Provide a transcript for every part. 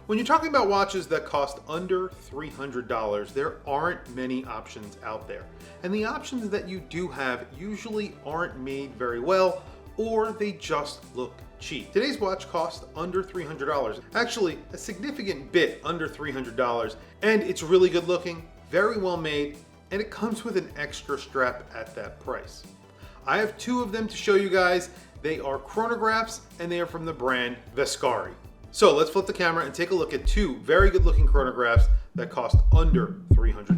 When you're talking about watches that cost under $300, there aren't many options out there. And the options that you do have usually aren't made very well, or they just look cheap. Today's watch costs under $300. Actually, a significant bit under $300, and it's really good looking, very well made, and it comes with an extra strap at that price. I have two of them to show you guys. They are chronographs, and they are from the brand Vescari. So let's flip the camera and take a look at two very good looking chronographs that cost under $300.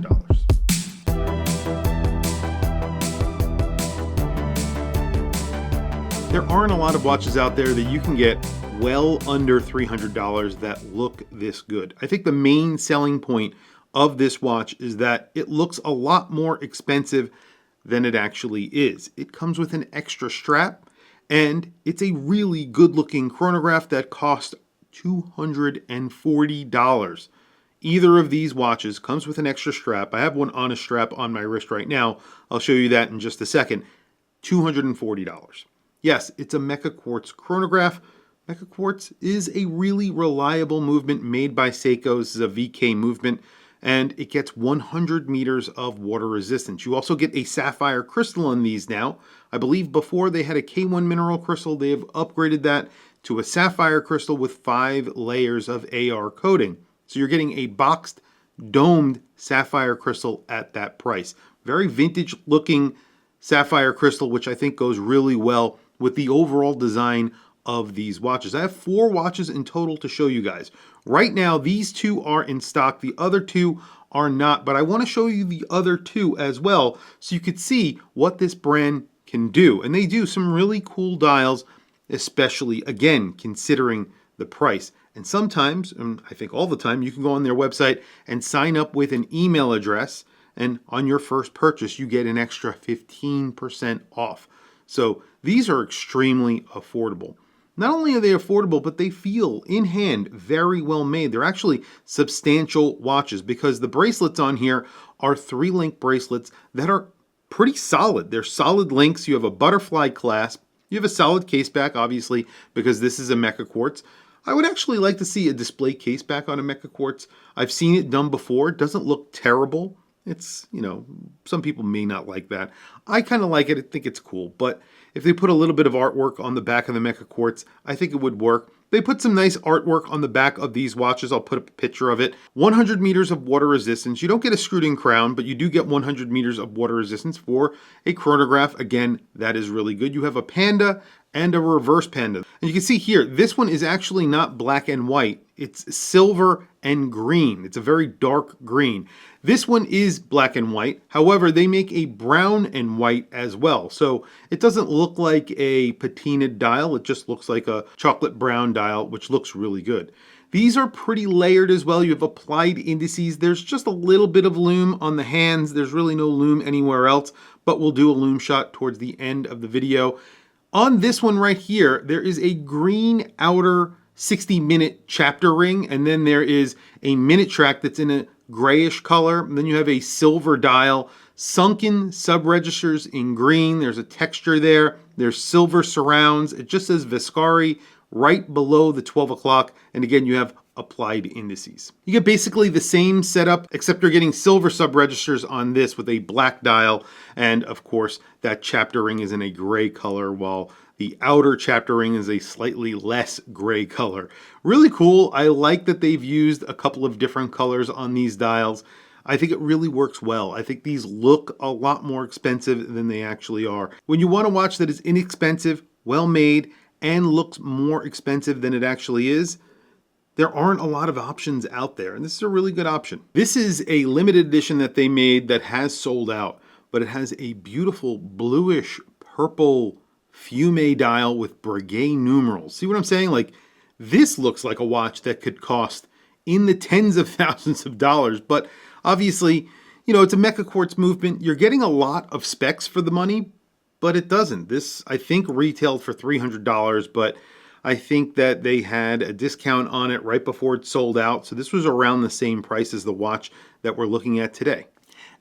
There aren't a lot of watches out there that you can get well under $300 that look this good. I think the main selling point of this watch is that it looks a lot more expensive than it actually is. It comes with an extra strap, and it's a really good looking chronograph that costs $240. Either of these watches comes with an extra strap. I have one on a strap on my wrist right now. I'll show you that in just a second. $240. Yes, it's a Mecha Quartz chronograph. Mecha Quartz is a really reliable movement made by Seiko. This is a VK movement, and it gets 100 meters of water resistance. You also get a sapphire crystal on these now. I believe before they had a K1 mineral crystal. They have upgraded that to a sapphire crystal with 5 layers of AR coating. So you're getting a boxed, domed sapphire crystal at that price. Very vintage looking sapphire crystal, which I think goes really well with the overall design of these watches. I have 4 watches in total to show you guys. Right now, these 2 are in stock. The other 2 are not, but I want to show you the other 2 as well so you could see what this brand can do. And they do some really cool dials, especially, again, considering the price. And sometimes, and I think all the time, you can go on their website and sign up with an email address, and on your first purchase, you get an extra 15% off. So these are extremely affordable. Not only are they affordable, but they feel in hand very well made. They're actually substantial watches because the bracelets on here are 3-link bracelets that are pretty solid. They're solid links. You have a butterfly clasp. You have a solid case back, obviously, because this is a Mecha Quartz. I would actually like to see a display case back on a Mecha Quartz. I've seen it done before. It doesn't look terrible. It's, some people may not like that. I kind of like it. I think it's cool. But if they put a little bit of artwork on the back of the Mecha Quartz, I think it would work. They put some nice artwork on the back of these watches. I'll put up a picture of it. 100 meters of water resistance. You don't get a screwed-in crown, but you do get 100 meters of water resistance for a chronograph. Again, that is really good. You have a panda and a reverse panda. And you can see here, this one is actually not black and white. It's silver and green. It's a very dark green. This one is black and white. However, they make a brown and white as well. So it doesn't look like a patinaed dial. It just looks like a chocolate brown dial, which looks really good. These are pretty layered as well. You have applied indices. There's just a little bit of lume on the hands. There's really no lume anywhere else, but we'll do a lume shot towards the end of the video. On this one right here, there is a green outer 60-minute chapter ring, and then there is a minute track that's in a grayish color. And then you have a silver dial, sunken sub-registers in green. There's a texture there. There's silver surrounds. It just says Vescari right below the 12 o'clock. And again, you have applied indices. You get basically the same setup, except you're getting silver sub-registers on this with a black dial. And of course, that chapter ring is in a gray color, while the outer chapter ring is a slightly less gray color. Really cool. I like that they've used a couple of different colors on these dials. I think it really works well. I think these look a lot more expensive than they actually are. When you want a watch that is inexpensive, well made, and looks more expensive than it actually is, there aren't a lot of options out there, and this is a really good option. This is a limited edition that they made that has sold out, but it has a beautiful bluish purple fume dial with Breguet numerals. See what I'm saying? Like, this looks like a watch that could cost in the tens of thousands of dollars, but obviously, it's a Mecha Quartz movement. You're getting a lot of specs for the money, but it doesn't. This, I think, retailed for $300, but I think that they had a discount on it right before it sold out. So this was around the same price as the watch that we're looking at today.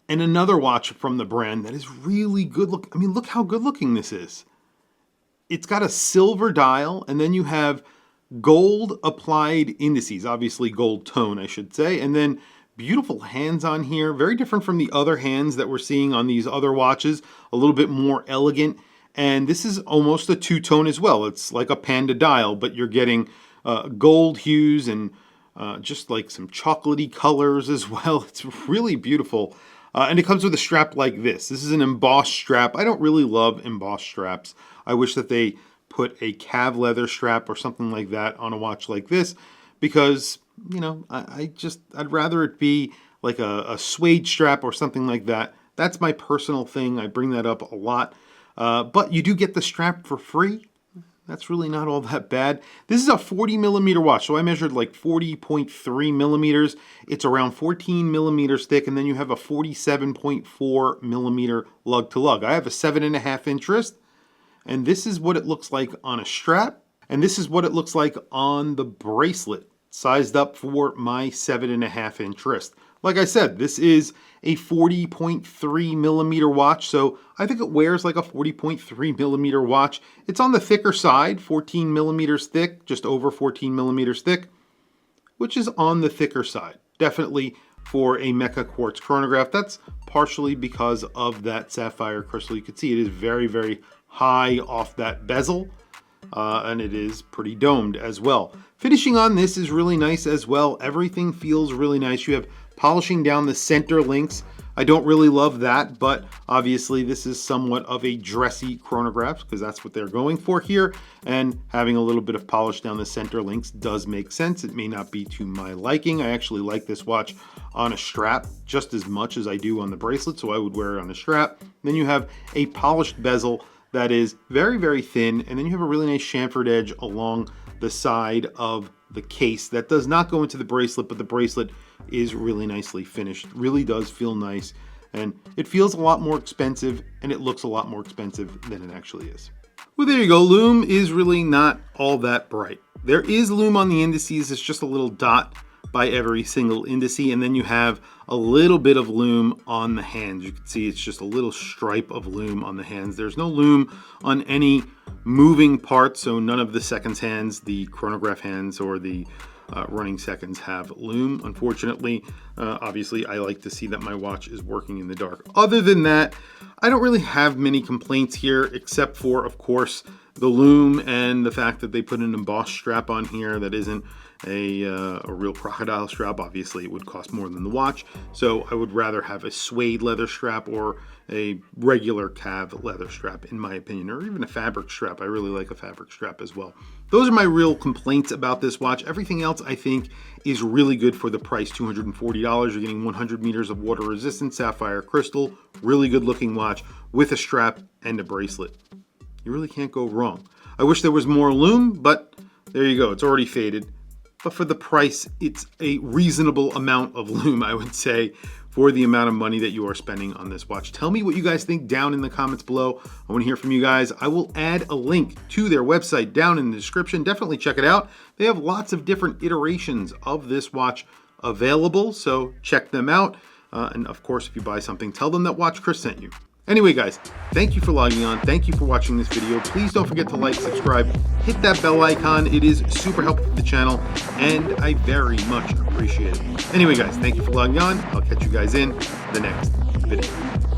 And another watch from the brand that is really good look. I mean, look how good looking this is. It's got a silver dial, and then you have gold applied indices, obviously gold tone, I should say, and then beautiful hands on here, very different from the other hands that we're seeing on these other watches, a little bit more elegant. And this is almost a two-tone as well. It's like a panda dial, but you're getting gold hues and just like some chocolatey colors as well. It's really beautiful. And it comes with a strap like this. This is an embossed strap. I don't really love embossed straps. I wish that they put a calf leather strap or something like that on a watch like this, because, you know, I'd rather it be like a suede strap or something like that. That's my personal thing. I bring that up a lot. But you do get the strap for free. That's really not all that bad. This is a 40 millimeter watch, so I measured like 40.3 millimeters. It's around 14 millimeters thick, and then you have a 47.4 millimeter lug to lug. I have a 7.5 inch wrist, and this is what it looks like on a strap, and this is what it looks like on the bracelet, sized up for my 7.5 inch wrist. Like I said, this is a 40.3 millimeter watch, so I think it wears like a 40.3 millimeter watch. It's on the thicker side, 14 millimeters thick, just over 14 millimeters thick, which is on the thicker side. Definitely for a Mecha Quartz chronograph. That's partially because of that sapphire crystal. You can see it is very, very high off that bezel, and it is pretty domed as well. Finishing on this is really nice as well. Everything feels really nice. You have polishing down the center links. I don't really love that, but obviously this is somewhat of a dressy chronograph because that's what they're going for here, and having a little bit of polish down the center links does make sense. It may not be to my liking. I actually like this watch on a strap just as much as I do on the bracelet, so I would wear it on a strap. Then you have a polished bezel that is very, very thin, and then you have a really nice chamfered edge along the side of the case. That does not go into the bracelet, but the bracelet is really nicely finished. Really does feel nice, and it feels a lot more expensive, and it looks a lot more expensive than it actually is. Well, there you go. Loom is really not all that bright. There is Loom on the indices. It's just a little dot by every single indice, and then you have a little bit of Loom on the hands. You can see it's just a little stripe of Loom on the hands. There's no Loom on any moving parts, so none of the seconds hands, the chronograph hands, or the running seconds have Loom, unfortunately. Obviously, I like to see that my watch is working in the dark. Other than that, I don't really have many complaints here, except for, of course, the Loom and the fact that they put an embossed strap on here that isn't a real crocodile strap. Obviously, it would cost more than the watch, so I would rather have a suede leather strap or a regular calf leather strap, in my opinion, or even a fabric strap. I really like a fabric strap as well. Those are my real complaints about this watch. Everything else, I think, is really good for the price, $240. You're getting 100 meters of water resistant sapphire crystal, really good looking watch with a strap and a bracelet. You really can't go wrong. I wish there was more Loom, but there you go. It's already faded. But for the price, it's a reasonable amount of Loom, I would say, for the amount of money that you are spending on this watch. Tell me what you guys think down in the comments below. I want to hear from you guys. I will add a link to their website down in the description. Definitely check it out. They have lots of different iterations of this watch available, so check them out. And of course, if you buy something, tell them that Watch Chris sent you. Anyway, guys, thank you for logging on. Thank you for watching this video. Please don't forget to like, subscribe, hit that bell icon. It is super helpful for the channel, and I very much appreciate it. Anyway, guys, thank you for logging on. I'll catch you guys in the next video.